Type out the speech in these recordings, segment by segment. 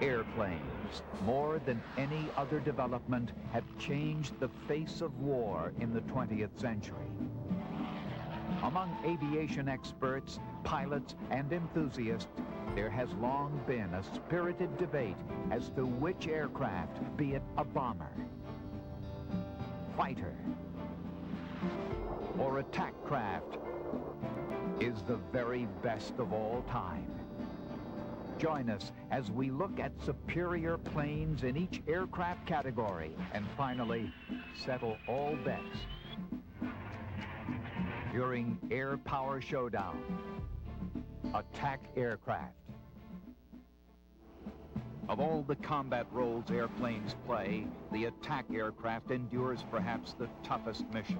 Airplanes, more than any other development, have changed the face of war in the 20th century. Among aviation experts, pilots, and enthusiasts, there has long been a spirited debate as to which aircraft, be it a bomber, fighter, or attack craft, is the very best of all time. Join us as we look at superior planes in each aircraft category and finally settle all bets during Air Power Showdown. Attack aircraft. Of all the combat roles airplanes play, the attack aircraft endures perhaps the toughest mission.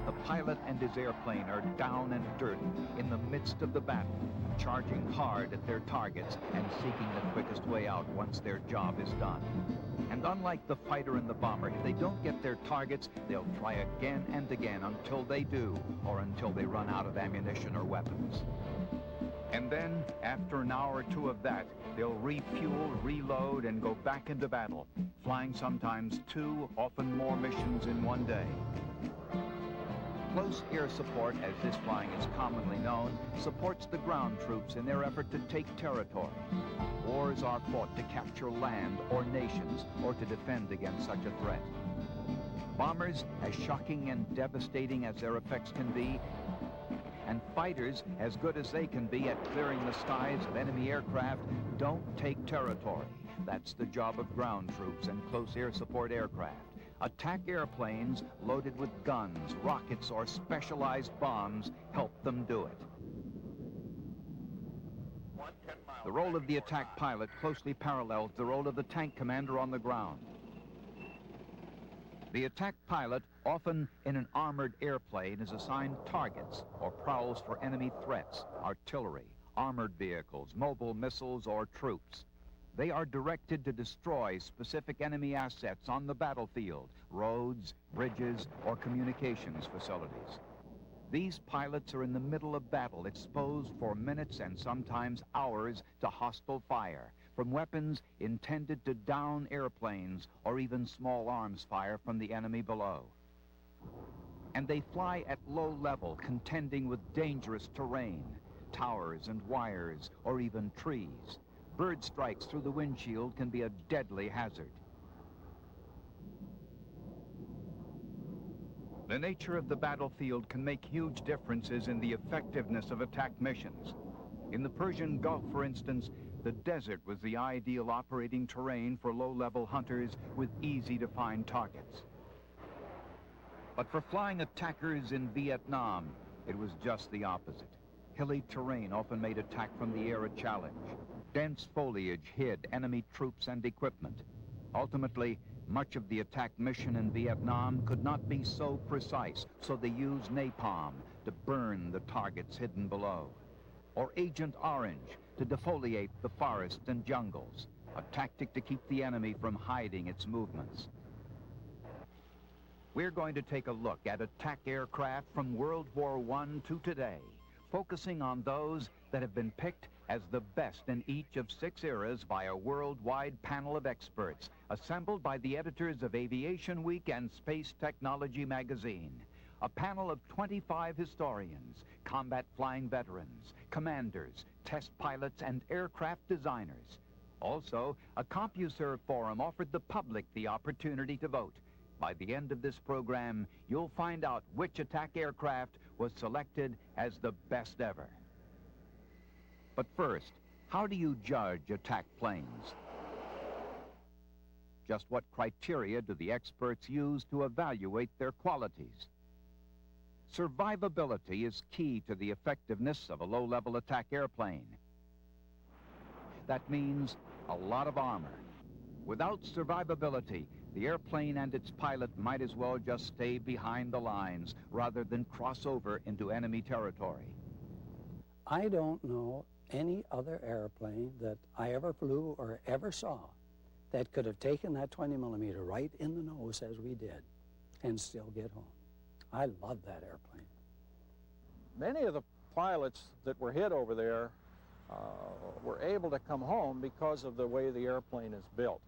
The pilot and his airplane are down and dirty in the midst of the battle, charging hard at their targets and seeking the quickest way out once their job is done. And unlike the fighter and the bomber, if they don't get their targets, they'll try again and again until they do, or until they run out of ammunition or weapons. And then, after an hour or two of that, they'll refuel, reload, and go back into battle, flying sometimes 2, often more missions in one day. Close air support, as this flying is commonly known, supports the ground troops in their effort to take territory. Wars are fought to capture land or nations, or to defend against such a threat. Bombers, as shocking and devastating as their effects can be, and fighters, as good as they can be at clearing the skies of enemy aircraft, don't take territory. That's the job of ground troops and close air support aircraft. Attack airplanes loaded with guns, rockets, or specialized bombs help them do it. The role of the attack pilot closely parallels the role of the tank commander on the ground. The attack pilot, often in an armored airplane, is assigned targets or prowls for enemy threats, artillery, armored vehicles, mobile missiles, or troops. They are directed to destroy specific enemy assets on the battlefield, roads, bridges, or communications facilities. These pilots are in the middle of battle, exposed for minutes and sometimes hours to hostile fire, from weapons intended to down airplanes or even small arms fire from the enemy below. And they fly at low level, contending with dangerous terrain, towers and wires, or even trees. Bird strikes through the windshield can be a deadly hazard. The nature of the battlefield can make huge differences in the effectiveness of attack missions. In the Persian Gulf, for instance, the desert was the ideal operating terrain for low-level hunters with easy-to-find targets. But for flying attackers in Vietnam, it was just the opposite. Hilly terrain often made attack from the air a challenge. Dense foliage hid enemy troops and equipment. Ultimately, much of the attack mission in Vietnam could not be so precise, so they used napalm to burn the targets hidden below, or Agent Orange to defoliate the forest and jungles, a tactic to keep the enemy from hiding its movements. We're going to take a look at attack aircraft from World War I to today, focusing on those that have been picked as the best in each of 6 eras by a worldwide panel of experts, assembled by the editors of Aviation Week and Space Technology magazine. A panel of 25 historians, combat flying veterans, commanders, test pilots, and aircraft designers. Also, a CompuServe forum offered the public the opportunity to vote. By the end of this program, you'll find out which attack aircraft was selected as the best ever. But first, how do you judge attack planes? Just what criteria do the experts use to evaluate their qualities? Survivability is key to the effectiveness of a low-level attack airplane. That means a lot of armor. Without survivability, the airplane and its pilot might as well just stay behind the lines rather than cross over into enemy territory. I don't know any other airplane that I ever flew or ever saw that could have taken that 20 millimeter right in the nose as we did and still get home. I love that airplane. Many of the pilots that were hit over there were able to come home because of the way the airplane is built.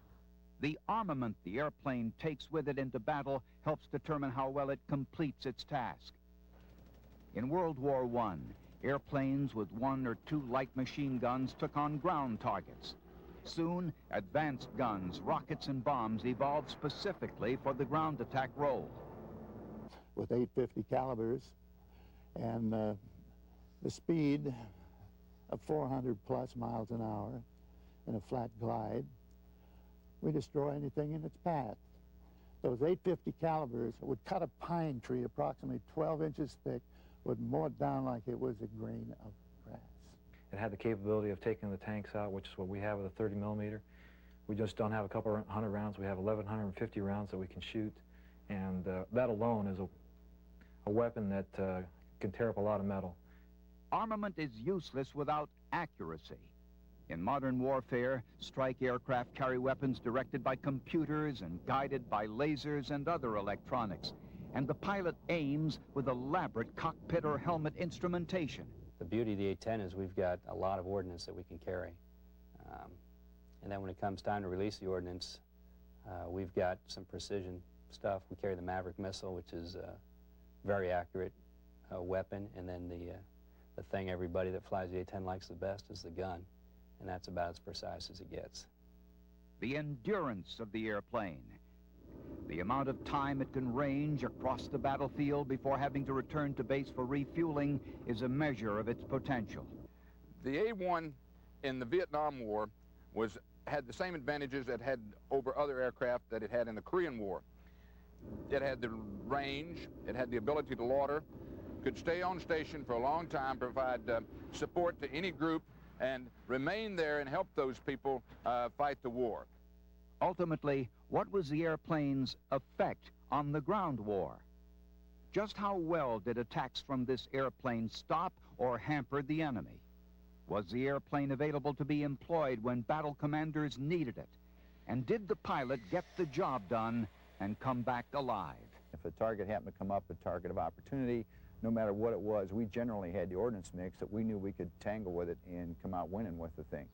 The armament the airplane takes with it into battle helps determine how well it completes its task. In World War I, airplanes with 1 or 2 light machine guns took on ground targets. Soon, advanced guns, rockets, and bombs evolved specifically for the ground attack role. With 850 calibers and the speed of 400 plus miles an hour in a flat glide, we destroy anything in its path. Those 850 calibers would cut a pine tree approximately 12 inches thick, would mow it down like it was a grain of grass. It had the capability of taking the tanks out, which is what we have with a 30 millimeter. We just don't have a couple hundred rounds. We have 1,150 rounds that we can shoot, and that alone is a weapon that can tear up a lot of metal. Armament is useless without accuracy. In modern warfare, strike aircraft carry weapons directed by computers and guided by lasers and other electronics, and the pilot aims with elaborate cockpit or helmet instrumentation. The beauty of the A-10 is we've got a lot of ordnance that we can carry. And then when it comes time to release the ordnance, we've got some precision stuff. We carry the Maverick missile, which is a very accurate weapon, and then the thing everybody that flies the A-10 likes the best is the gun, and that's about as precise as it gets. The endurance of the airplane, the amount of time it can range across the battlefield before having to return to base for refueling is a measure of its potential. The A-1 in the Vietnam War had the same advantages it had over other aircraft that it had in the Korean War. It had the range, it had the ability to loiter, could stay on station for a long time, provide support to any group, and remain there and help those people fight the war. Ultimately, what was the airplane's effect on the ground war? Just how well did attacks from this airplane stop or hamper the enemy? Was the airplane available to be employed when battle commanders needed it? And did the pilot get the job done and come back alive? If a target happened to come up, a target of opportunity, no matter what it was, we generally had the ordnance mix that we knew we could tangle with it and come out winning with the thing.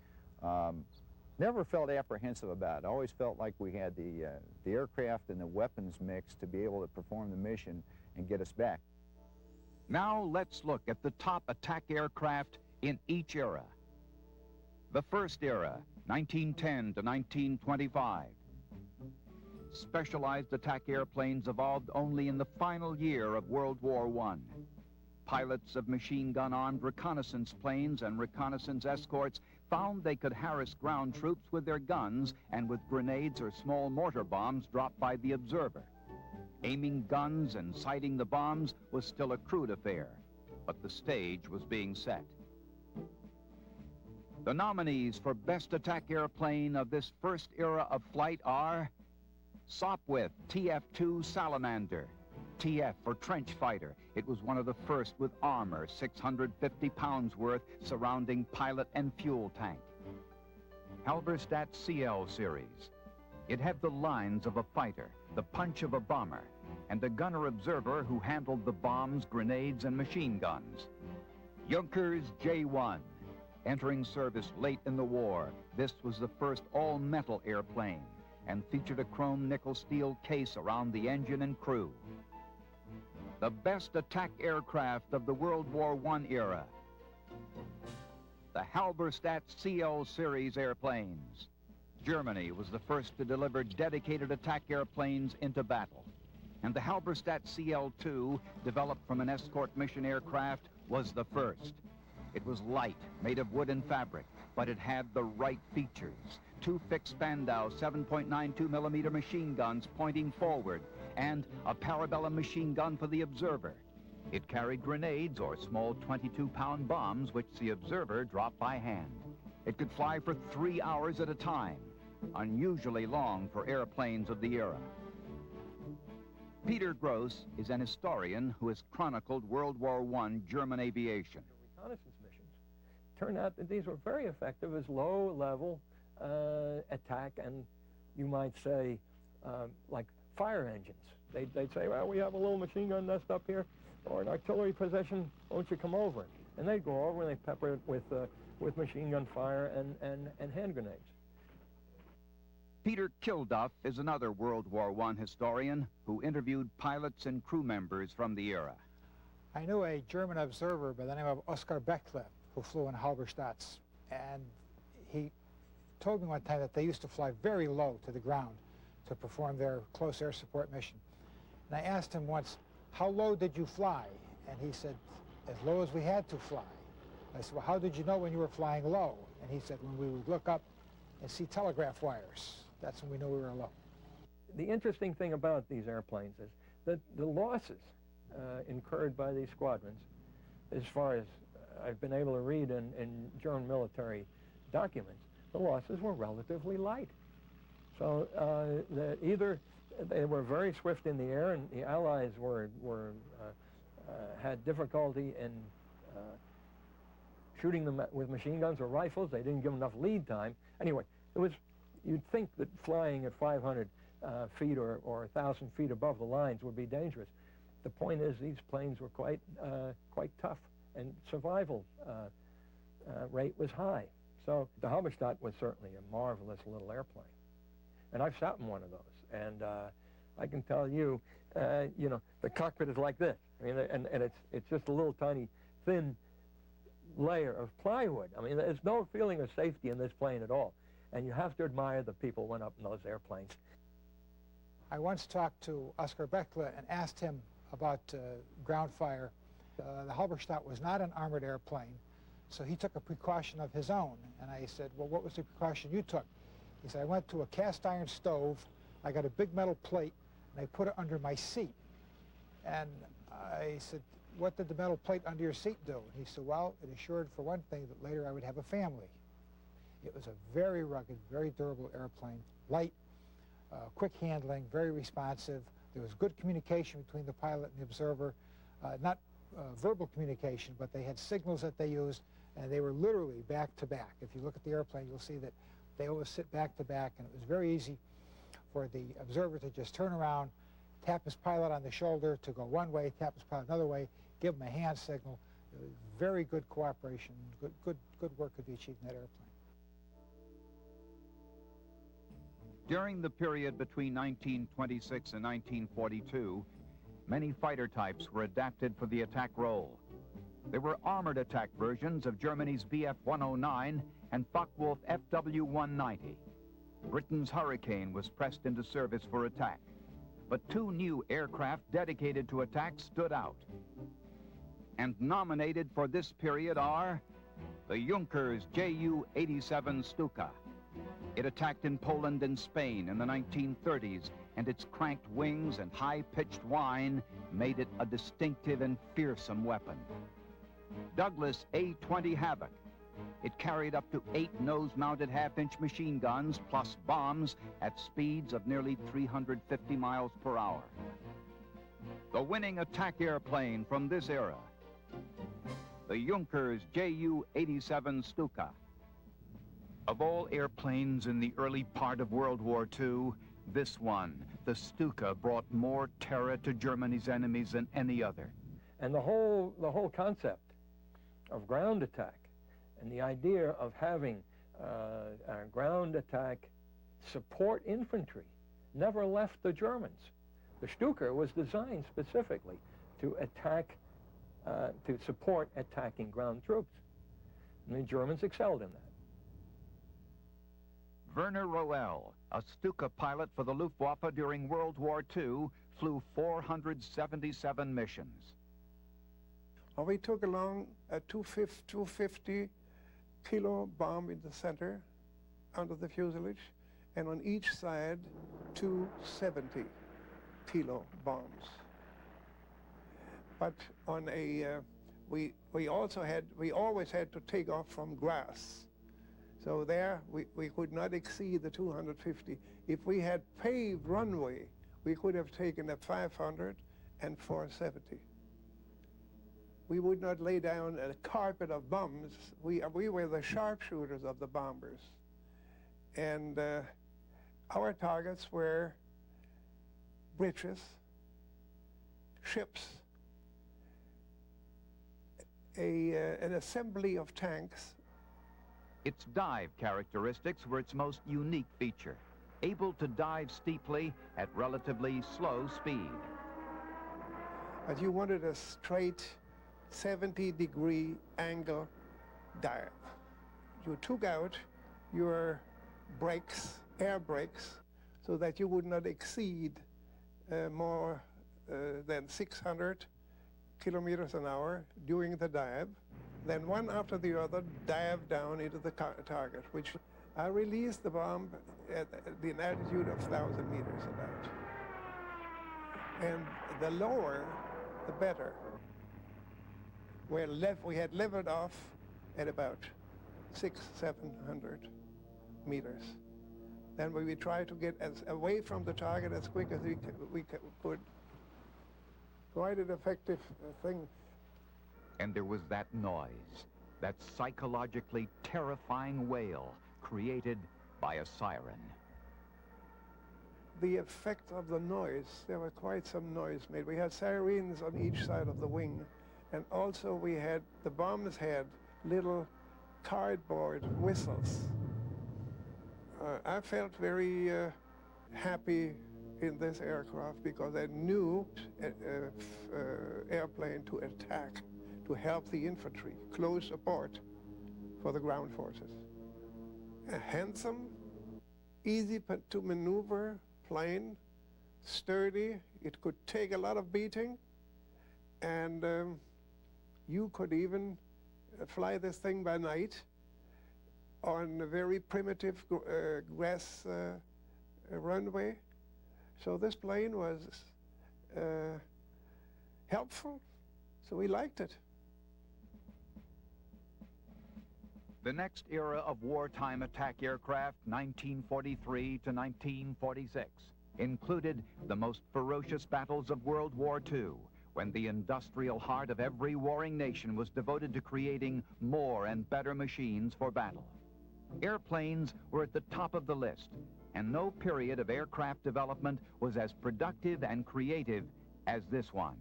Never felt apprehensive about it. Always felt like we had the aircraft and the weapons mix to be able to perform the mission and get us back. Now let's look at the top attack aircraft in each era. The first era, 1910 to 1925. Specialized attack airplanes evolved only in the final year of World War I. Pilots of machine-gun-armed reconnaissance planes and reconnaissance escorts found they could harass ground troops with their guns and with grenades or small mortar bombs dropped by the observer. Aiming guns and sighting the bombs was still a crude affair, but the stage was being set. The nominees for Best Attack Airplane of this first era of flight are Sopwith TF-2 Salamander, TF for trench fighter. It was one of the first with armor, 650 pounds worth, surrounding pilot and fuel tank. Halberstadt CL series. It had the lines of a fighter, the punch of a bomber, and a gunner-observer who handled the bombs, grenades, and machine guns. Junkers J-1. Entering service late in the war, this was the first all-metal airplane and featured a chrome nickel steel case around the engine and crew. The best attack aircraft of the World War I era. The Halberstadt CL series airplanes. Germany was the first to deliver dedicated attack airplanes into battle. And the Halberstadt CL-2, developed from an escort mission aircraft, was the first. It was light, made of wood and fabric, but it had the right features. 2 fixed Spandau 7.92 millimeter machine guns pointing forward, and a parabellum machine gun for the observer. It carried grenades or small 22-pound bombs, which the observer dropped by hand. It could fly for 3 hours at a time, unusually long for airplanes of the era. Peter Gross is an historian who has chronicled World War I German aviation. Reconnaissance missions turned out that these were very effective as low-level attack, and you might say like fire engines. They'd say, well, we have a little machine gun nest up here or an artillery position, won't you come over? And they'd go over and they'd pepper it with with machine gun fire and hand grenades. Peter Kilduff is another World War I historian who interviewed pilots and crew members from the era. I knew a German observer by the name of Oskar Bechtle who flew in Halberstadts, and he told me one time that they used to fly very low to the ground to perform their close air support mission. And I asked him once, how low did you fly? And he said, as low as we had to fly. I said, well, how did you know when you were flying low? And he said, when we would look up and see telegraph wires. That's when we knew we were low. The interesting thing about these airplanes is that the losses incurred by these squadrons, as far as I've been able to read in German military documents, the losses were relatively light. So either they were very swift in the air, and the Allies had difficulty in shooting them with machine guns or rifles. They didn't give them enough lead time. Anyway, you'd think that flying at 500 feet or 1,000 feet above the lines would be dangerous. The point is, these planes were quite tough, and survival rate was high. So the Halberstadt was certainly a marvelous little airplane. And I've sat in one of those, and I can tell you, you know, the cockpit is like this. I mean, and it's just a little tiny, thin layer of plywood. I mean, there's no feeling of safety in this plane at all. And you have to admire the people who went up in those airplanes. I once talked to Oskar Bechtle and asked him about ground fire. The Halberstadt was not an armored airplane, so he took a precaution of his own. And I said, well, what was the precaution you took? He said, I went to a cast iron stove, I got a big metal plate, and I put it under my seat. And I said, what did the metal plate under your seat do? And he said, well, it assured for one thing that later I would have a family. It was a very rugged, very durable airplane, light, quick handling, very responsive. There was good communication between the pilot and the observer, not verbal communication, but they had signals that they used, and they were literally back to back. If you look at the airplane, you'll see that they always sit back to back, and it was very easy for the observer to just turn around, tap his pilot on the shoulder to go one way, tap his pilot another way, give him a hand signal. It was very good cooperation. Good work could be achieved in that airplane. During the period between 1926 and 1942, many fighter types were adapted for the attack role. There were armored attack versions of Germany's Bf-109 and Focke-Wulf FW-190. Britain's Hurricane was pressed into service for attack, but two new aircraft dedicated to attack stood out. And nominated for this period are the Junkers Ju-87 Stuka. It attacked in Poland and Spain in the 1930s, and its cranked wings and high-pitched whine made it a distinctive and fearsome weapon. Douglas A-20 Havoc. It carried up to 8 nose-mounted half-inch machine guns plus bombs at speeds of nearly 350 miles per hour. The winning attack airplane from this era, the Junkers Ju-87 Stuka. Of all airplanes in the early part of World War II, this one, the Stuka, brought more terror to Germany's enemies than any other. And the whole concept of ground attack and the idea of having ground attack support infantry never left the Germans. The Stuka was designed specifically to attack, to support attacking ground troops. And the Germans excelled in that. Werner Roell, a Stuka pilot for the Luftwaffe during World War II, flew 477 missions. Well, we took along a 250 kilo bomb in the center under the fuselage, and on each side 270 kilo bombs. But on a we always had to take off from grass. So there, we could not exceed the 250. If we had paved runway, we could have taken a 500 and 470. We would not lay down a carpet of bombs. We were the sharpshooters of the bombers. And our targets were bridges, ships, an assembly of tanks, Its dive characteristics were its most unique feature, able to dive steeply at relatively slow speed. But you wanted a straight 70-degree angle dive. You took out your brakes, air brakes, so that you would not exceed more than 600 kilometers an hour during the dive. Then one after the other dive down into the target, which I released the bomb at the altitude of 1,000 meters about. And the lower, the better. We had leveled off at about 600-700 meters. Then we tried to get as away from the target as quick as we could. Quite an effective thing. And there was that noise, that psychologically terrifying wail created by a siren. The effect of the noise, there was quite some noise made. We had sirens on each side of the wing, and also we had, the bombs had little cardboard whistles. I felt very happy in this aircraft because I knew airplane to attack, to help the infantry, close support for the ground forces. A handsome, easy to maneuver plane, sturdy, it could take a lot of beating, and you could even fly this thing by night on a very primitive grass runway. So this plane was helpful, so we liked it. The next era of wartime attack aircraft, 1943 to 1946, included the most ferocious battles of World War II, when the industrial heart of every warring nation was devoted to creating more and better machines for battle. Airplanes were at the top of the list, and no period of aircraft development was as productive and creative as this one.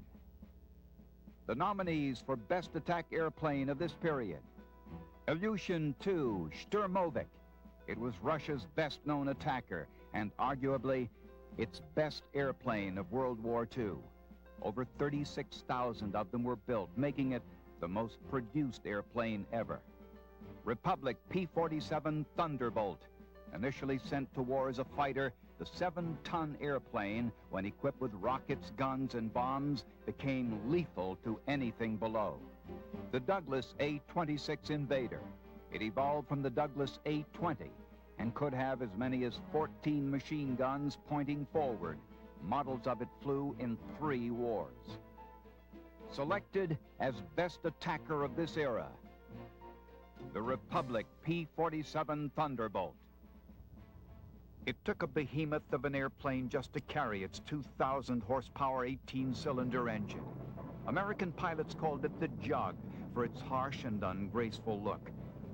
The nominees for Best Attack Airplane of this period: Ilyushin-II Shturmovik. It was Russia's best-known attacker and arguably its best airplane of World War II. Over 36,000 of them were built, making it the most produced airplane ever. Republic P-47 Thunderbolt. Initially sent to war as a fighter, the 7-ton airplane, when equipped with rockets, guns, and bombs, became lethal to anything below. The Douglas A-26 Invader. It evolved from the Douglas A-20 and could have as many as 14 machine guns pointing forward. Models of it flew in 3 wars. Selected as best attacker of this era, the Republic P-47 Thunderbolt. It took a behemoth of an airplane just to carry its 2,000 horsepower 18-cylinder engine. American pilots called it the Jug for its harsh and ungraceful look.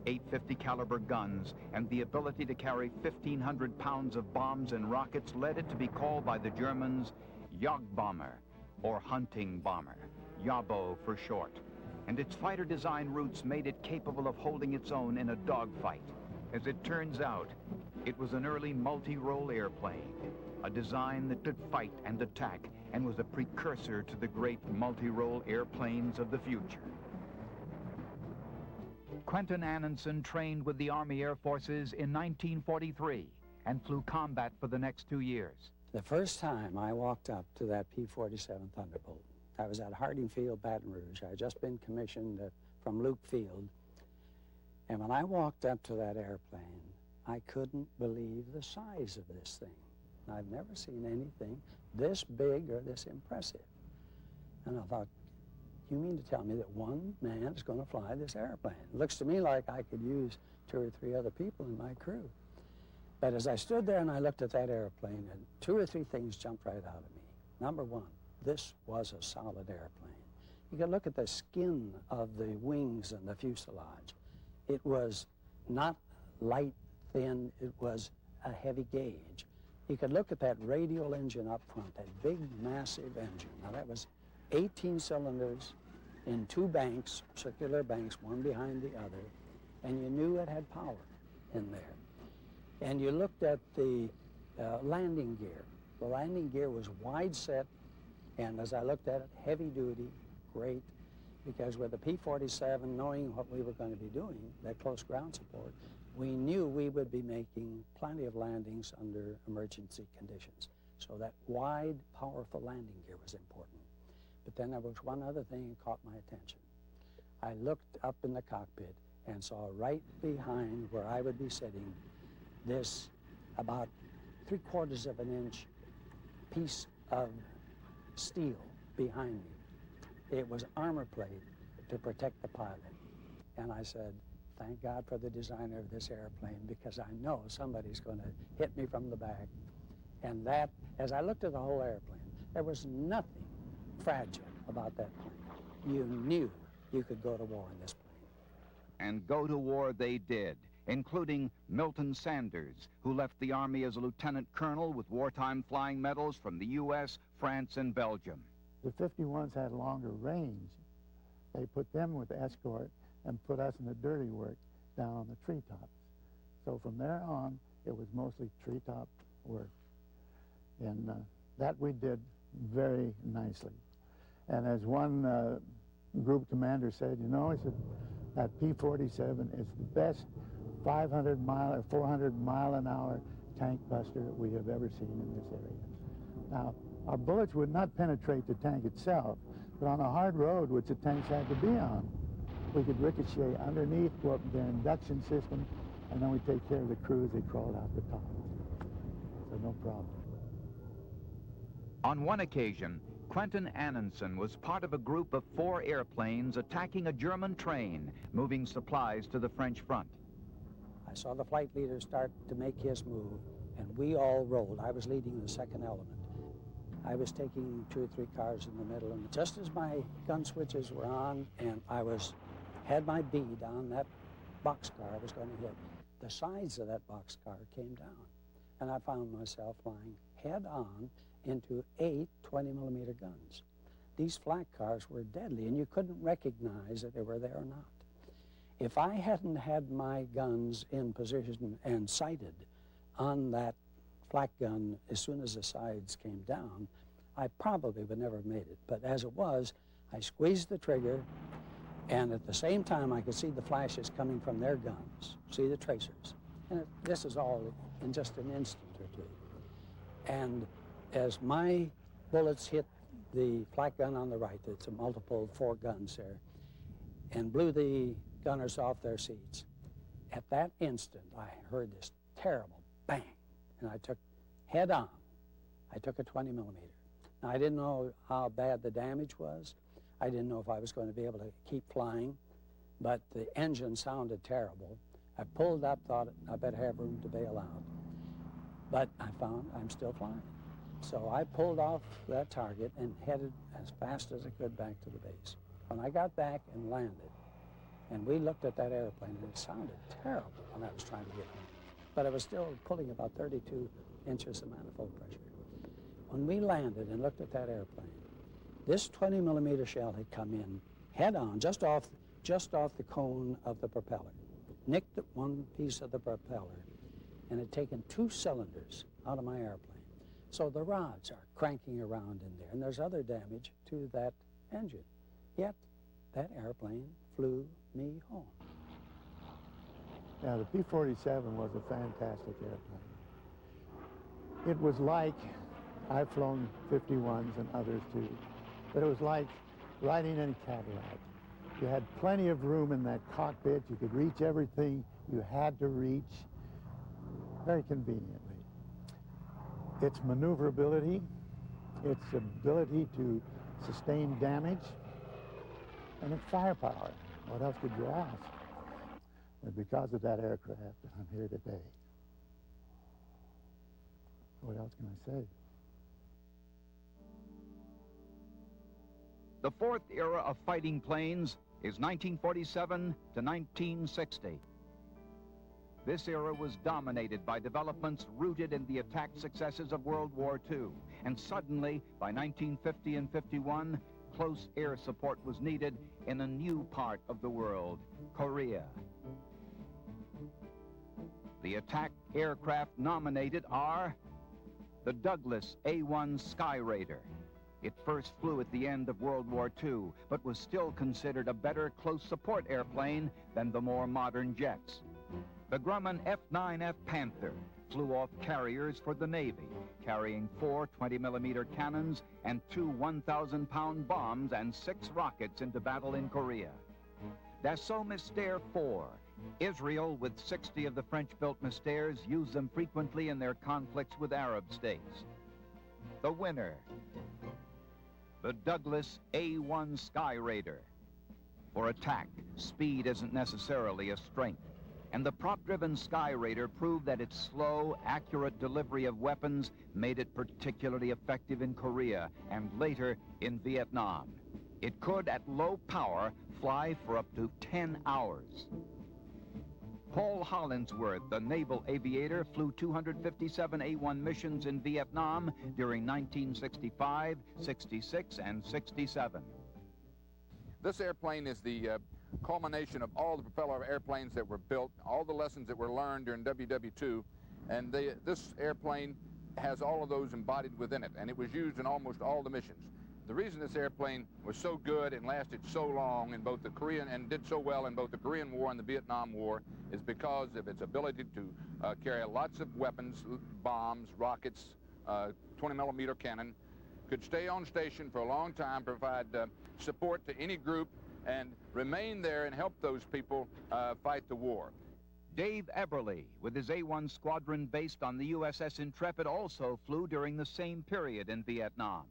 850 caliber guns and the ability to carry 1,500 pounds of bombs and rockets led it to be called by the Germans Jagdbomber, or hunting bomber, Jabo for short. And its fighter design roots made it capable of holding its own in a dogfight. As it turns out, it was an early multi-role airplane, a design that could fight and attack, and was a precursor to the great multi-role airplanes of the future. Quentin Annenson trained with the Army Air Forces in 1943 and flew combat for the next 2 years. The first time I walked up to that P-47 Thunderbolt, I was at Harding Field, Baton Rouge. I had just been commissioned from Luke Field. And when I walked up to that airplane, I couldn't believe the size of this thing. I've never seen anything this big or this impressive. And I thought, you mean to tell me that one man is going to fly this airplane? It looks to me like I could use 2 or 3 other people in my crew. But as I stood there and I looked at that airplane, and 2 or 3 things jumped right out of me. Number one, this was a solid airplane. You could look at the skin of the wings and the fuselage. It was not light, thin, it was a heavy gauge. You could look at that radial engine up front, that big, massive engine. Now that was 18 cylinders in 2 banks, circular banks, one behind the other. and you knew it had power in there. And you looked at the landing gear. The landing gear was wide set, and as I looked at it, heavy duty, great, because with the P-47, knowing what we were going to be doing, that close ground support, we knew we would be making plenty of landings under emergency conditions. So that wide, powerful landing gear was important. But then there was one other thing that caught my attention. I looked up in the cockpit and saw right behind where I would be sitting this about 3/4 of an inch piece of steel behind me. It was armor plate to protect the pilot. And I said, thank God for the designer of this airplane, because I know somebody's going to hit me from the back. And that, as I looked at the whole airplane, there was nothing fragile about that plane. You knew you could go to war in this plane. And go to war they did, including Milton Sanders, who left the Army as a lieutenant colonel with wartime flying medals from the U.S., France, and Belgium. The 51s had longer range. They put them with escort and put us in the dirty work down on the treetops. So from there on, it was mostly treetop work. And that we did very nicely. And as one group commander said, you know, he said, that P-47 is the best 500-mile or 400-mile-an-hour tank buster we have ever seen in this area. Now, our bullets would not penetrate the tank itself, but on a hard road, which the tanks had to be on, we could ricochet underneath, go up their induction system, and then we'd take care of the crew as they crawled out the top. So no problem. On one occasion, Quentin Annensen was part of a group of 4 airplanes attacking a German train, moving supplies to the French front. I saw the flight leader start to make his move, and we all rolled. I was leading the second element. I was taking 2 or 3 cars in the middle, and just as my gun switches were on and I had my bead on that boxcar I was going to hit, the sides of that boxcar came down, and I found myself flying head-on into 8 20-millimeter guns. These flak cars were deadly, and you couldn't recognize that they were there or not. If I hadn't had my guns in position and sighted on that flak gun as soon as the sides came down, I probably would never have made it. But as it was, I squeezed the trigger, and at the same time I could see the flashes coming from their guns, see the tracers. And this is all in just an instant or two. And as my bullets hit the flak gun on the right, it's a multiple 4 guns there, and blew the gunners off their seats, at that instant I heard this terrible bang, and I took head on. I took a 20-millimeter. Now, I didn't know how bad the damage was. I didn't know if I was going to be able to keep flying, but the engine sounded terrible. I pulled up, thought I better have room to bail out. But I found I'm still flying. So I pulled off that target and headed as fast as I could back to the base. When I got back and landed, and we looked at that airplane, and it sounded terrible when I was trying to get home. But I was still pulling about 32 inches of manifold pressure. When we landed and looked at that airplane, this 20-millimeter shell had come in head-on, just off the cone of the propeller, nicked at one piece of the propeller, and had taken 2 cylinders out of my airplane. So the rods are cranking around in there, and there's other damage to that engine. Yet, that airplane flew me home. Now, the P-47 was a fantastic airplane. It was like, I've flown 51s and others too, but it was like riding in a Cadillac. You had plenty of room in that cockpit. You could reach everything you had to reach very conveniently. Its maneuverability, its ability to sustain damage, and its firepower. What else could you ask? But because of that aircraft, I'm here today. What else can I say? The 4th era of fighting planes is 1947 to 1960. This era was dominated by developments rooted in the attack successes of World War II. And suddenly, by 1950 and 51, close air support was needed in a new part of the world, Korea. The attack aircraft nominated are the Douglas A-1 Sky Raider. It first flew at the end of World War II, but was still considered a better close support airplane than the more modern jets. The Grumman F-9F Panther flew off carriers for the Navy, carrying 4 20mm cannons and 2 1,000-pound bombs and 6 rockets into battle in Korea. Dassault Mystère 4. Israel, with 60 of the French-built Mystères, used them frequently in their conflicts with Arab states. The winner, the Douglas A-1 Sky Raider. For attack, speed isn't necessarily a strength, and the prop-driven Sky Raider proved that its slow, accurate delivery of weapons made it particularly effective in Korea and later in Vietnam. It could, at low power, fly for up to 10 hours. Paul Hollingsworth, the naval aviator, flew 257 A-1 missions in Vietnam during 1965, 66, and 67. This airplane is the culmination of all the propeller airplanes that were built, all the lessons that were learned during WW2, and this airplane has all of those embodied within it, and it was used in almost all the missions. The reason this airplane was so good and lasted so long in both the Korean, and did so well in both the Korean War and the Vietnam War, is because of its ability to carry lots of weapons, bombs, rockets, 20mm cannon, could stay on station for a long time, provide support to any group, and remain there and help those people fight the war. Dave Eberly, with his A-1 squadron based on the USS Intrepid, also flew during the same period in Vietnam.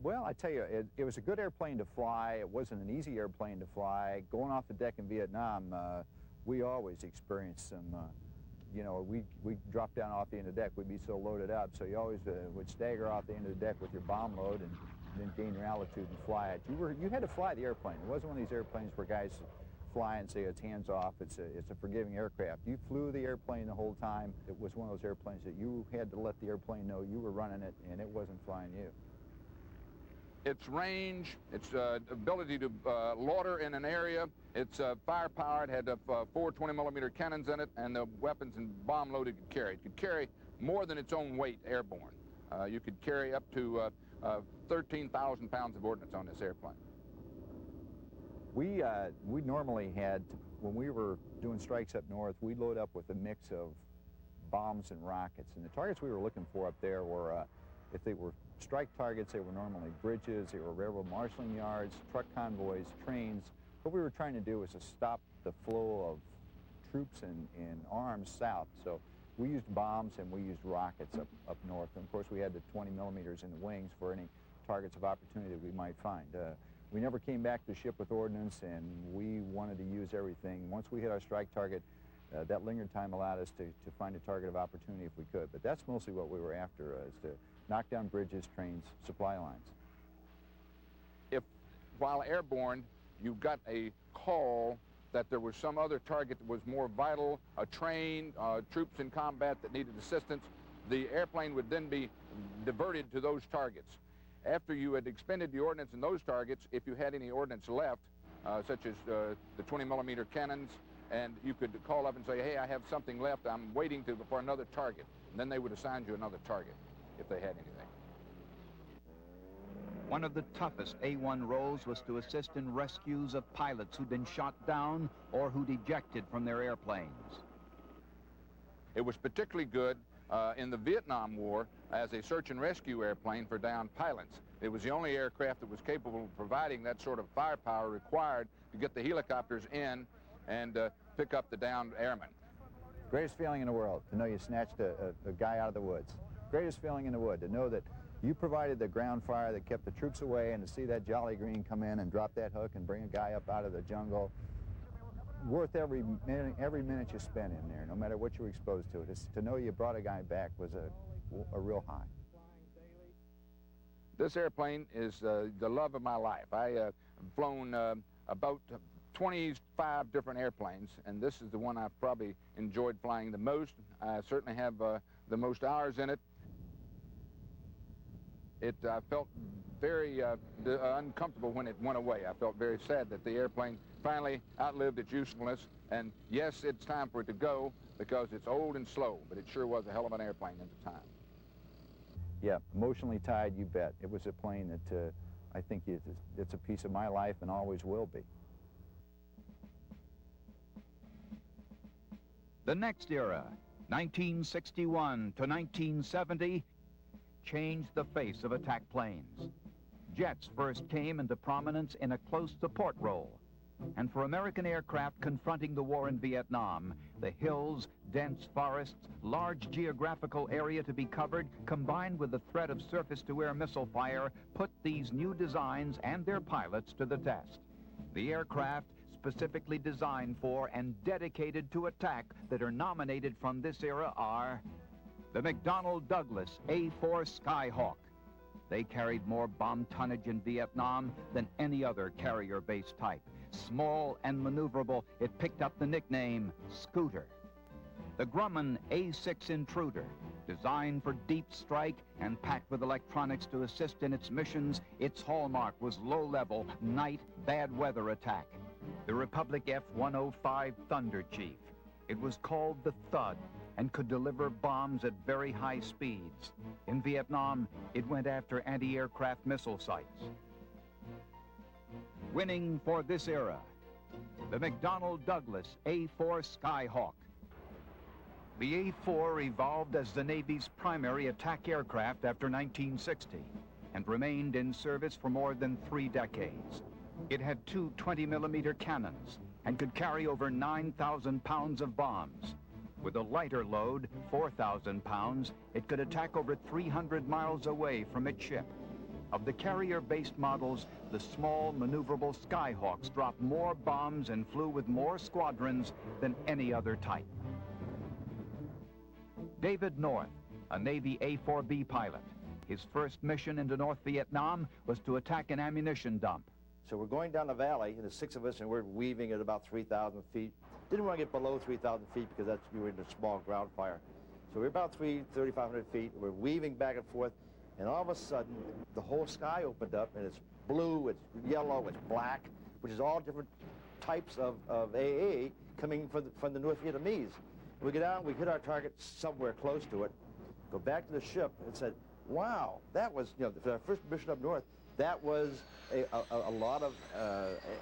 Well, I tell you, it was a good airplane to fly. It wasn't an easy airplane to fly. Going off the deck in Vietnam, we always experienced some, you know, we dropped down off the end of the deck. We'd be so loaded up, so you always would stagger off the end of the deck with your bomb load and then gain your altitude and fly it. You had to fly the airplane. It wasn't one of these airplanes where guys fly and say it's hands off. It's a forgiving aircraft. You flew the airplane the whole time. It was one of those airplanes that you had to let the airplane know you were running it and it wasn't flying you. Its range, its ability to lauder in an area, its firepower, it had 4 20mm cannons in it, and the weapons and bomb load it could carry. It could carry more than its own weight airborne. You could carry up to 13,000 pounds of ordnance on this airplane. We normally had, when we were doing strikes up north, we'd load up with a mix of bombs and rockets. And the targets we were looking for up there were, if they were strike targets, they were normally bridges, they were railroad marshaling yards, truck convoys, trains. What we were trying to do was to stop the flow of troops and arms south. So we used bombs and we used rockets up north. And of course we had the 20mm in the wings for any targets of opportunity that we might find. We never came back to ship with ordnance, and we wanted to use everything. Once we hit our strike target, that lingering time allowed us to find a target of opportunity if we could. But that's mostly what we were after, is to knock down bridges, trains, supply lines. If, while airborne, you got a call that there was some other target that was more vital, a train, troops in combat that needed assistance, the airplane would then be diverted to those targets. After you had expended the ordnance in those targets, if you had any ordnance left, such as the 20mm cannons, and you could call up and say, hey, I have something left, I'm waiting for another target. And then they would assign you another target if they had anything. One of the toughest A-1 roles was to assist in rescues of pilots who'd been shot down or who'd ejected from their airplanes. It was particularly good in the Vietnam War as a search and rescue airplane for downed pilots. It was the only aircraft that was capable of providing that sort of firepower required to get the helicopters in and pick up the downed airmen. Greatest feeling in the world, to know you snatched a guy out of the woods. Greatest feeling in the wood, to know that you provided the ground fire that kept the troops away, and to see that Jolly Green come in and drop that hook and bring a guy up out of the jungle. Worth every minute you spent in there, no matter what you were exposed to. To know you brought a guy back was a real high. This airplane is the love of my life. I've flown about 25 different airplanes, and this is the one I've probably enjoyed flying the most. I certainly have the most hours in it. I felt very uncomfortable when it went away. I felt very sad that the airplane finally outlived its usefulness. And yes, it's time for it to go because it's old and slow, but it sure was a hell of an airplane at the time. Yeah, emotionally tied, you bet. It was a plane that I think it's a piece of my life and always will be. The next era, 1961 to 1970, changed the face of attack planes. Jets first came into prominence in a close support role. And for American aircraft confronting the war in Vietnam, the hills, dense forests, large geographical area to be covered, combined with the threat of surface-to-air missile fire, put these new designs and their pilots to the test. The aircraft specifically designed for and dedicated to attack that are nominated from this era are the McDonnell Douglas A-4 Skyhawk. They carried more bomb tonnage in Vietnam than any other carrier-based type. Small and maneuverable, it picked up the nickname Scooter. The Grumman A-6 Intruder, designed for deep strike and packed with electronics to assist in its missions, its hallmark was low-level, night, bad weather attack. The Republic F-105 Thunder Chief. It was called the Thud and could deliver bombs at very high speeds. In Vietnam, it went after anti-aircraft missile sites. Winning for this era, the McDonnell Douglas A-4 Skyhawk. The A-4 evolved as the Navy's primary attack aircraft after 1960 and remained in service for more than 3 decades. It had 2 20-millimeter cannons and could carry over 9,000 pounds of bombs. With a lighter load, 4,000 pounds, it could attack over 300 miles away from its ship. Of the carrier-based models, the small, maneuverable Skyhawks dropped more bombs and flew with more squadrons than any other type. David North, a Navy A-4B pilot. His first mission into North Vietnam was to attack an ammunition dump. So we're going down the valley, and there's 6 of us, and we're weaving at about 3,000 feet. Didn't want to get below 3,000 feet because you were in a small ground fire. So we're about 3,500 feet. We're weaving back and forth, and all of a sudden, the whole sky opened up, and it's blue, it's yellow, it's black, which is all different types of AA coming from the North Vietnamese. We get out, we hit our target somewhere close to it, go back to the ship, and said, wow, that was, you know, for our first mission up north, that was a lot of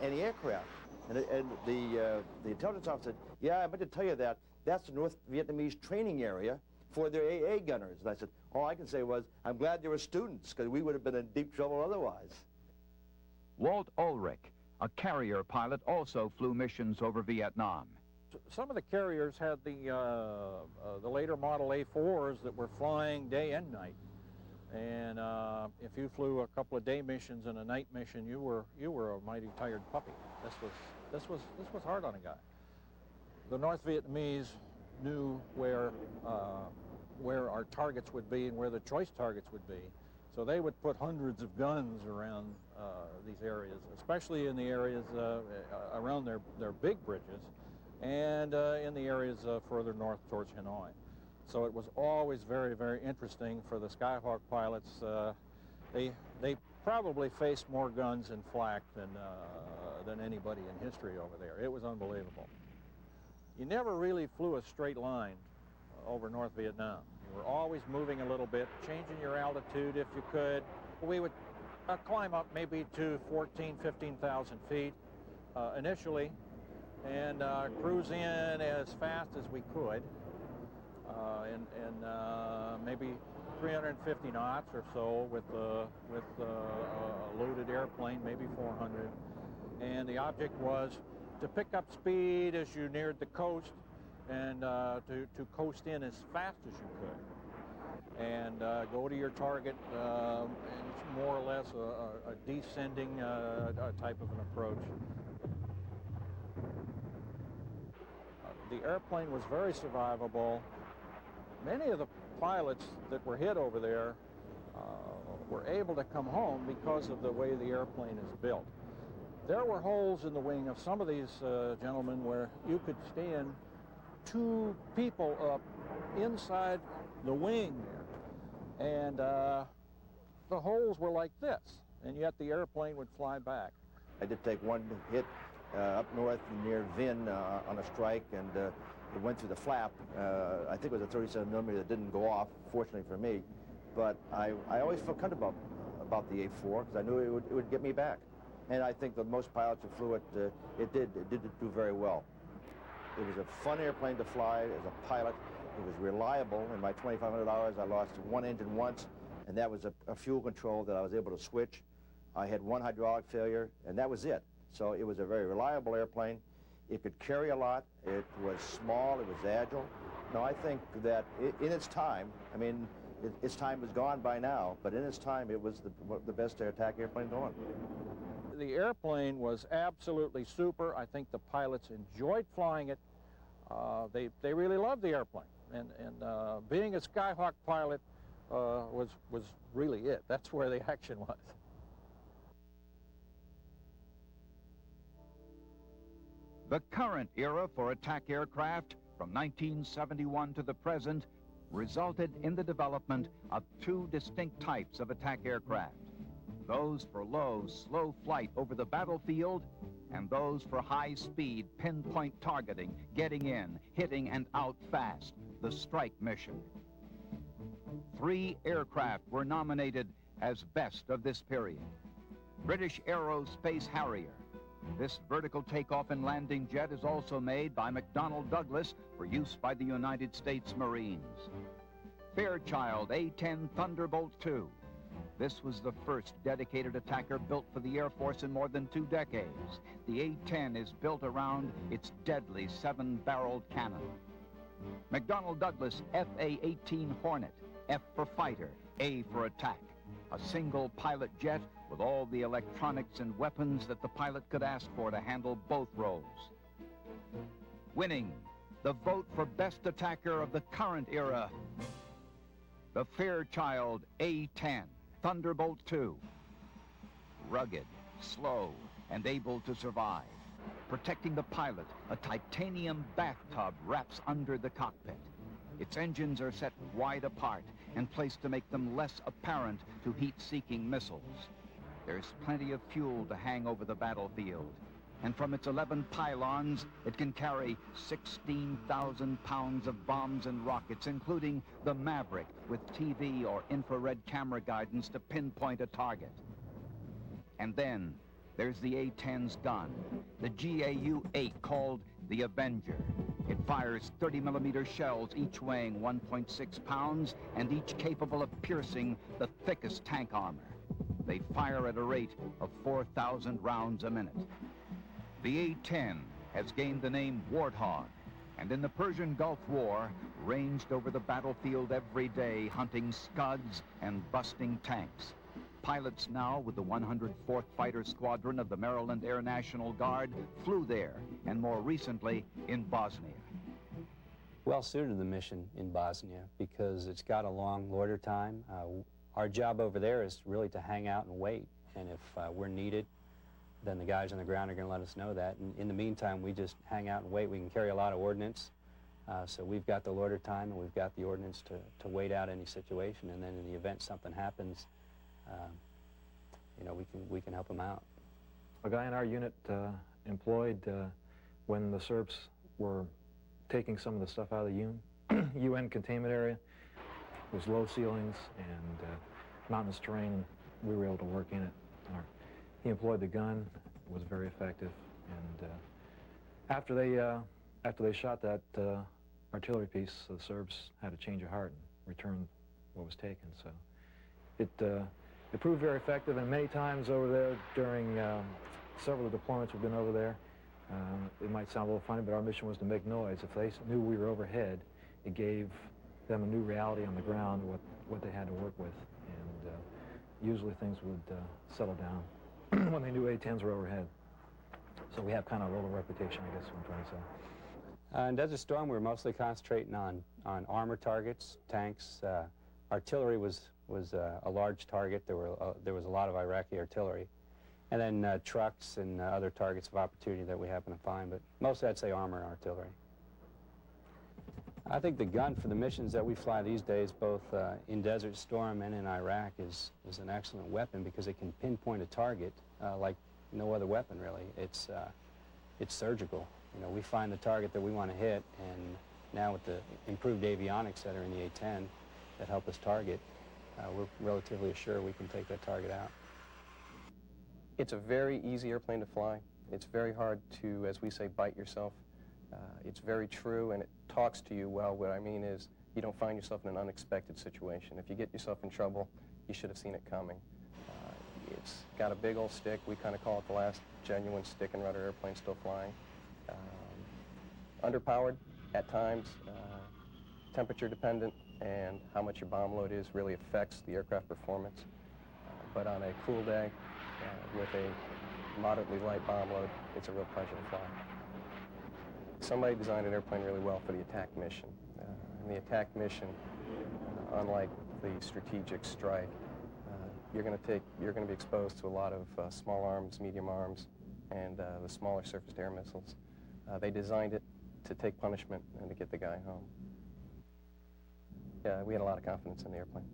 anti-aircraft. And the intelligence officer said, yeah, I meant to tell you that. That's the North Vietnamese training area for their AA gunners. And I said, all I can say was, I'm glad there were students, because we would have been in deep trouble otherwise. Walt Ulrich, a carrier pilot, also flew missions over Vietnam. Some of the carriers had the later model A4s that were flying day and night. And if you flew a couple of day missions and a night mission, you were a mighty tired puppy. This was hard on a guy. The North Vietnamese knew where our targets would be and where the choice targets would be. So they would put hundreds of guns around these areas, especially in the areas around their big bridges and in the areas further north towards Hanoi. So it was always very, very interesting for the Skyhawk pilots. They probably faced more guns and flak than anybody in history over there. It was unbelievable. You never really flew a straight line over North Vietnam. You were always moving a little bit, changing your altitude if you could. We would climb up maybe to 14,000, 15,000 feet initially and cruise in as fast as we could. And maybe 350 knots or so with a loaded airplane, maybe 400. And the object was to pick up speed as you neared the coast and to coast in as fast as you could. And go to your target, and it's more or less a descending type of an approach. The airplane was very survivable. Many of the pilots that were hit over there were able to come home because of the way the airplane is built. There were holes in the wing of some of these gentlemen where you could stand 2 people up inside the wing there. And the holes were like this, and yet the airplane would fly back. I did take one hit up north near Vin on a strike, and it went through the flap. I think it was a 37 millimeter that didn't go off, fortunately for me. But I always felt comfortable about the A4 because I knew it would get me back. And I think that most pilots who flew it, it did do very well. It was a fun airplane to fly as a pilot. It was reliable. In my 2,500 hours, I lost one engine once, and that was a fuel control that I was able to switch. I had one hydraulic failure, and that was it. So it was a very reliable airplane. It could carry a lot. It was small. It was agile. No, I think that in its time, I mean, its time is gone by now, but in its time, it was the best attack airplane going. The airplane was absolutely super. I think the pilots enjoyed flying it. They really loved the airplane, and being a Skyhawk pilot was really it. That's where the action was. The current era for attack aircraft, from 1971 to the present, resulted in the development of two distinct types of attack aircraft. Those for low, slow flight over the battlefield, and those for high-speed, pinpoint targeting, getting in, hitting, and out fast, the strike mission. 3 aircraft were nominated as best of this period. British Aerospace Harrier. This vertical takeoff and landing jet is also made by McDonnell Douglas for use by the United States Marines. Fairchild A-10 Thunderbolt II. This was the first dedicated attacker built for the Air Force in more than 2 decades. The A-10 is built around its deadly 7-barreled cannon. McDonnell Douglas FA-18 Hornet, F for fighter, A for attack. A single pilot jet with all the electronics and weapons that the pilot could ask for to handle both roles. Winning the vote for best attacker of the current era, the Fairchild A-10 Thunderbolt II. Rugged, slow, and able to survive. Protecting the pilot, a titanium bathtub wraps under the cockpit. Its engines are set wide apart and placed to make them less apparent to heat-seeking missiles. There's plenty of fuel to hang over the battlefield, and from its 11 pylons, it can carry 16,000 pounds of bombs and rockets, including the Maverick with TV or infrared camera guidance to pinpoint a target. And then there's the A-10's gun, the GAU-8 called the Avenger. It fires 30-millimeter shells, each weighing 1.6 pounds and each capable of piercing the thickest tank armor. They fire at a rate of 4,000 rounds a minute. The A-10 has gained the name Warthog, and in the Persian Gulf War, ranged over the battlefield every day, hunting Scuds and busting tanks. Pilots now with the 104th Fighter Squadron of the Maryland Air National Guard flew there, and more recently in Bosnia. Well suited the mission in Bosnia because it's got a long loiter time. Our job over there is really to hang out and wait, and if we're needed, then the guys on the ground are going to let us know that. And in the meantime, we just hang out and wait. We can carry a lot of ordnance, so we've got the loiter time and we've got the ordnance to wait out any situation, and then in the event something happens, you know, we can help them out. A guy in our unit employed when the Serbs were taking some of the stuff out of the UN containment area. It was low ceilings and mountainous terrain, and we were able to work in it. He employed the gun. It was very effective, and after they shot that artillery piece, the Serbs had a change of heart and returned what was taken. So it proved very effective, and many times over there during several of the deployments we've been over there, it might sound a little funny, but our mission was to make noise. If they knew we were overhead, it gave them a new reality on the ground, what they had to work with, and usually things would settle down when they knew A-10s were overhead. So we have kind of a little reputation, I guess is what I'm trying to say. In Desert Storm, we were mostly concentrating on armor targets, tanks. Artillery was a large target. There was a lot of Iraqi artillery. And then trucks and other targets of opportunity that we happen to find. But mostly I'd say armor and artillery. I think the gun for the missions that we fly these days, both in Desert Storm and in Iraq, is an excellent weapon because it can pinpoint a target like no other weapon, really. It's surgical. You know, we find the target that we want to hit, and now with the improved avionics that are in the A-10 that help us target, we're relatively sure we can take that target out. It's a very easy airplane to fly. It's very hard to, as we say, bite yourself. It's very true, and it talks to you well. What I mean is you don't find yourself in an unexpected situation. If you get yourself in trouble, you should have seen it coming. It's got a big old stick. We kind of call it the last genuine stick and rudder airplane still flying. Underpowered at times, temperature dependent, and how much your bomb load is really affects the aircraft performance. But on a cool day with a moderately light bomb load, it's a real pleasure to fly. Somebody designed an airplane really well for the attack mission. And the attack mission, unlike the strategic strike, you're going to be exposed to a lot of small arms, medium arms, and the smaller surface-to-air missiles. They designed it to take punishment and to get the guy home. Yeah, we had a lot of confidence in the airplane.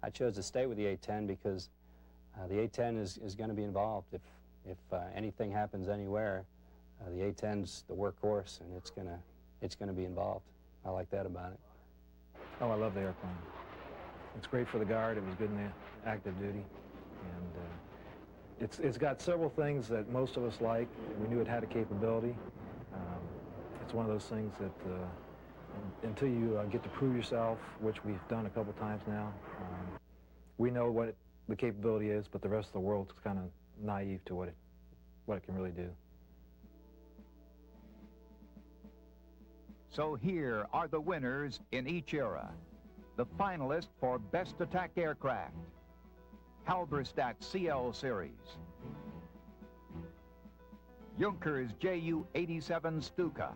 I chose to stay with the A-10 because the A-10 is going to be involved. If anything happens anywhere, the A-10's the workhorse, and it's gonna be involved. I like that about it. Oh, I love the airplane. It's great for the Guard. It was good in the active duty, and it's got several things that most of us like. We knew it had a capability. It's one of those things that until you get to prove yourself, which we've done a couple times now, we know what the capability is, but the rest of the world's kind of naive to what it can really do. So here are the winners in each era. The finalists for Best Attack Aircraft: Halberstadt CL Series, Junkers Ju-87 Stuka,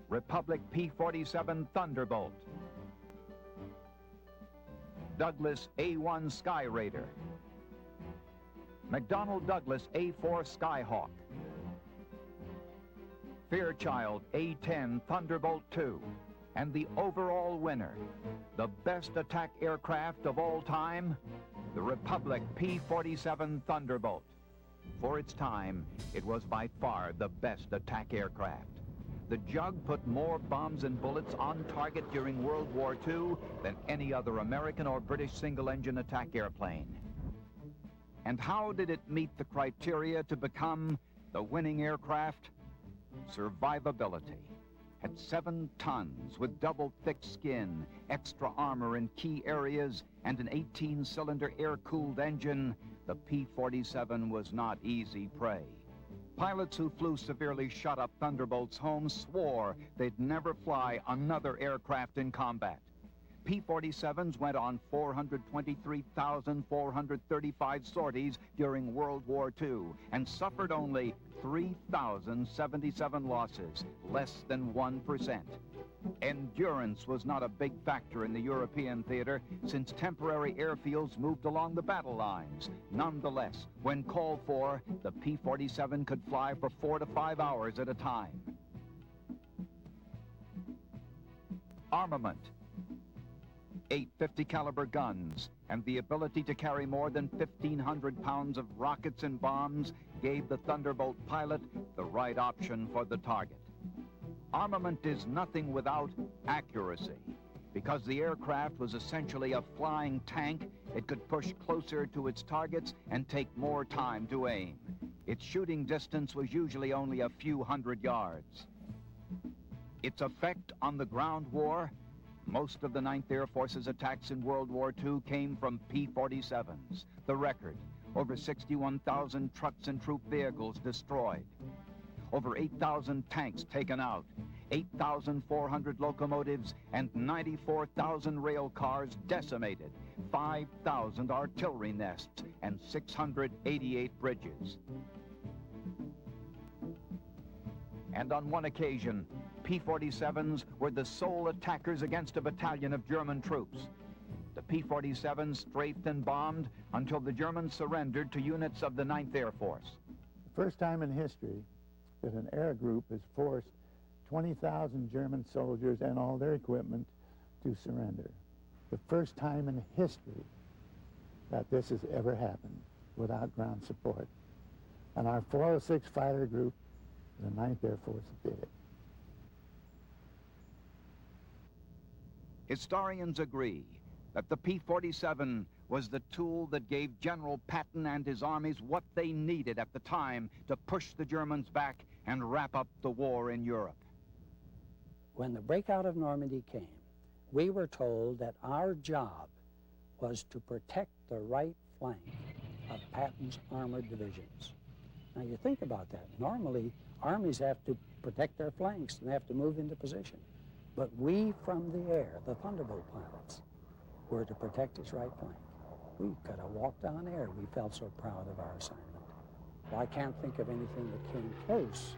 Republic P-47 Thunderbolt, Douglas A-1 Sky Raider, McDonnell Douglas A-4 Skyhawk, Fairchild A-10 Thunderbolt II, and the overall winner, the best attack aircraft of all time, the Republic P-47 Thunderbolt. For its time, it was by far the best attack aircraft. The Jug put more bombs and bullets on target during World War II than any other American or British single-engine attack airplane. And how did it meet the criteria to become the winning aircraft? Survivability. At 7 tons, with double thick skin, extra armor in key areas, and an 18-cylinder air-cooled engine, the P-47 was not easy prey. Pilots who flew severely shot-up Thunderbolts home swore they'd never fly another aircraft in combat. P-47s went on 423,435 sorties during World War II and suffered only 3,077 losses, less than 1%. Endurance was not a big factor in the European theater since temporary airfields moved along the battle lines. Nonetheless, when called for, the P-47 could fly for 4 to 5 hours at a time. Armament. 8 50 caliber guns and the ability to carry more than 1,500 pounds of rockets and bombs gave the Thunderbolt pilot the right option for the target. Armament is nothing without accuracy. Because the aircraft was essentially a flying tank, it could push closer to its targets and take more time to aim. Its shooting distance was usually only a few hundred yards. Its effect on the ground war: most of the 9th Air Force's attacks in World War II came from P-47s. The record: over 61,000 trucks and troop vehicles destroyed, over 8,000 tanks taken out, 8,400 locomotives and 94,000 rail cars decimated, 5,000 artillery nests, and 688 bridges. And on one occasion, P-47s were the sole attackers against a battalion of German troops. The P-47s strafed and bombed until the Germans surrendered to units of the 9th Air Force. The first time in history that an air group has forced 20,000 German soldiers and all their equipment to surrender. The first time in history that this has ever happened without ground support. And our 406 fighter group, the 9th Air Force, did it. Historians agree that the P-47 was the tool that gave General Patton and his armies what they needed at the time to push the Germans back and wrap up the war in Europe. When the breakout of Normandy came, we were told that our job was to protect the right flank of Patton's armored divisions. Now you think about that. Normally, armies have to protect their flanks and they have to move into position. But we from the air, the Thunderbolt pilots, were to protect his right flank. We could have walked on air. We felt so proud of our assignment. Well, I can't think of anything that came close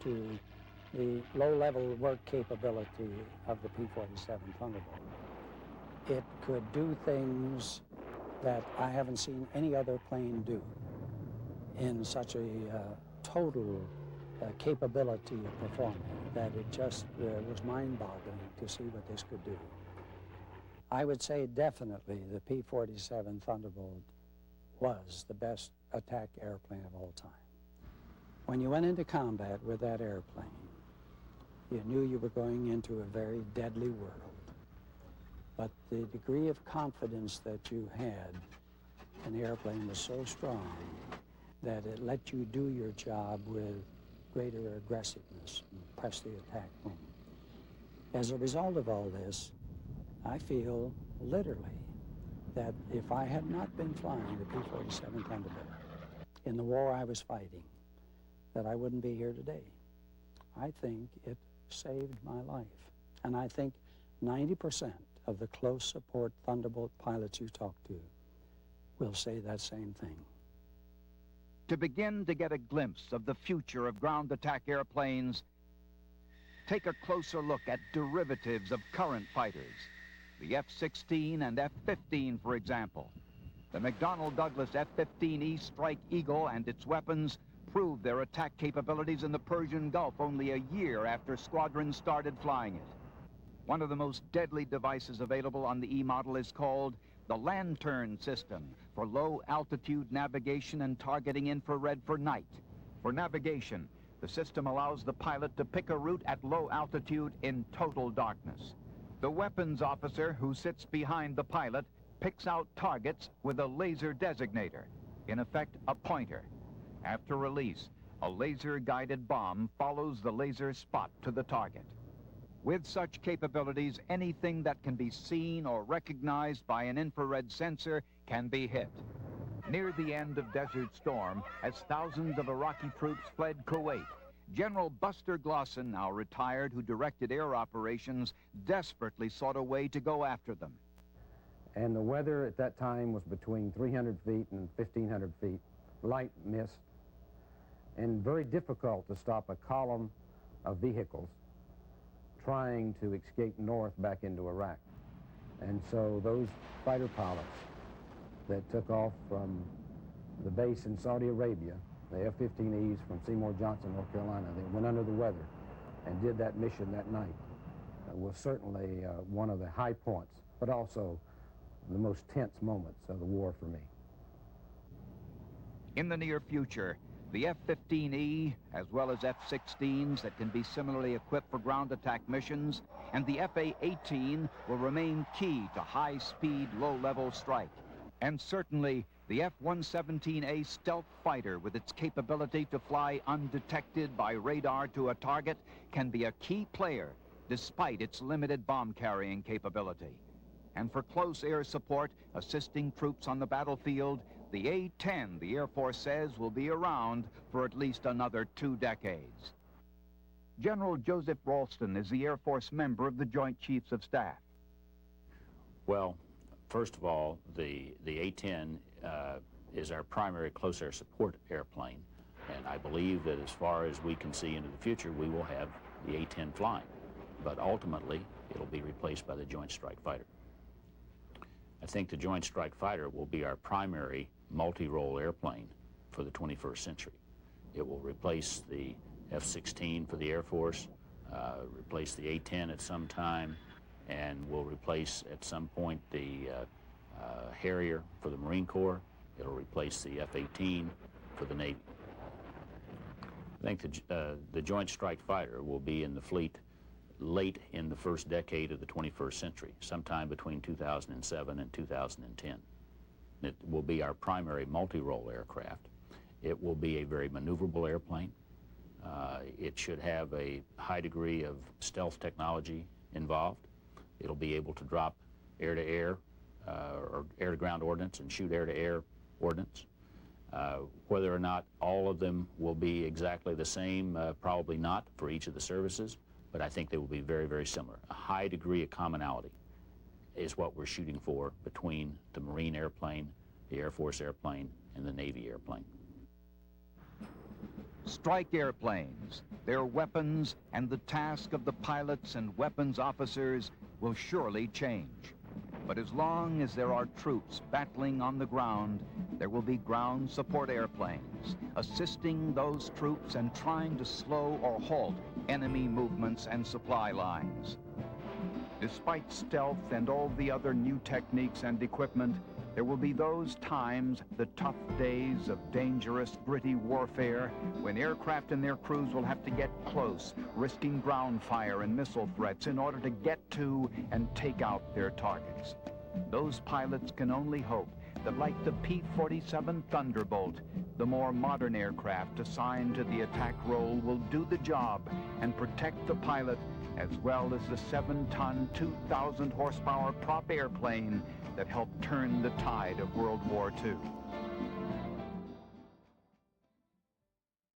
to the low-level work capability of the P-47 Thunderbolt. It could do things that I haven't seen any other plane do in such a total capability of performing that it just was mind-boggling to see what this could do. I would say definitely the P-47 Thunderbolt was the best attack airplane of all time. When you went into combat with that airplane, you knew you were going into a very deadly world. But the degree of confidence that you had in the airplane was so strong that it let you do your job with greater aggressiveness and press the attack home. As a result of all this, I feel literally that if I had not been flying the P-47 Thunderbolt in the war I was fighting, that I wouldn't be here today. I think it saved my life. And I think 90% of the close support Thunderbolt pilots you talk to will say that same thing. To begin to get a glimpse of the future of ground attack airplanes, take a closer look at derivatives of current fighters. The F-16 and F-15, for example. The McDonnell Douglas F-15E Strike Eagle and its weapons proved their attack capabilities in the Persian Gulf only a year after squadrons started flying it. One of the most deadly devices available on the E model is called the Lantern System for low-altitude navigation and targeting infrared for night. For navigation, the system allows the pilot to pick a route at low altitude in total darkness. The weapons officer who sits behind the pilot picks out targets with a laser designator, in effect a pointer. After release, a laser-guided bomb follows the laser spot to the target. With such capabilities, anything that can be seen or recognized by an infrared sensor can be hit. Near the end of Desert Storm, as thousands of Iraqi troops fled Kuwait, General Buster Glosson, now retired, who directed air operations, desperately sought a way to go after them. And the weather at that time was between 300 feet and 1,500 feet, light mist, and very difficult to stop a column of vehicles trying to escape north back into Iraq. And so those fighter pilots that took off from the base in Saudi Arabia, the F-15Es from Seymour Johnson, North Carolina, they went under the weather and did that mission that night. It was certainly one of the high points, but also the most tense moments of the war for me. In the near future, the F-15E, as well as F-16s that can be similarly equipped for ground attack missions, and the F-A-18 will remain key to high-speed, low-level strike. And certainly, the F-117A stealth fighter, with its capability to fly undetected by radar to a target, can be a key player despite its limited bomb-carrying capability. And for close air support, assisting troops on the battlefield, the A-10, the Air Force says, will be around for at least another 2 decades. General Joseph Ralston is the Air Force member of the Joint Chiefs of Staff. Well, first of all, the A-10 is our primary close air support airplane, and I believe that as far as we can see into the future, we will have the A-10 flying. But ultimately, it'll be replaced by the Joint Strike Fighter. I think the Joint Strike Fighter will be our primary multi-role airplane for the 21st century. It will replace the F-16 for the Air Force, replace the A-10 at some time, and we'll replace at some point the Harrier for the Marine Corps. It'll replace the F-18 for the Navy. I think the Joint Strike Fighter will be in the fleet late in the first decade of the 21st century, sometime between 2007 and 2010. It will be our primary multi-role aircraft. It will be a very maneuverable airplane. It should have a high degree of stealth technology involved. It'll be able to drop air-to-air or air-to-ground ordnance and shoot air-to-air ordnance. Whether or not all of them will be exactly the same, probably not for each of the services, but I think they will be very, very similar. A high degree of commonality is what we're shooting for between the Marine airplane, the Air Force airplane, and the Navy airplane. Strike airplanes, their weapons, and the task of the pilots and weapons officers will surely change. But as long as there are troops battling on the ground, there will be ground support airplanes, assisting those troops and trying to slow or halt enemy movements and supply lines. Despite stealth and all the other new techniques and equipment, there will be those times, the tough days of dangerous, gritty warfare, when aircraft and their crews will have to get close, risking ground fire and missile threats in order to get to and take out their targets. Those pilots can only hope that, like the P-47 Thunderbolt, the more modern aircraft assigned to the attack role will do the job and protect the pilot, as well as the 7-ton, 2,000 horsepower prop airplane that helped turn the tide of World War II.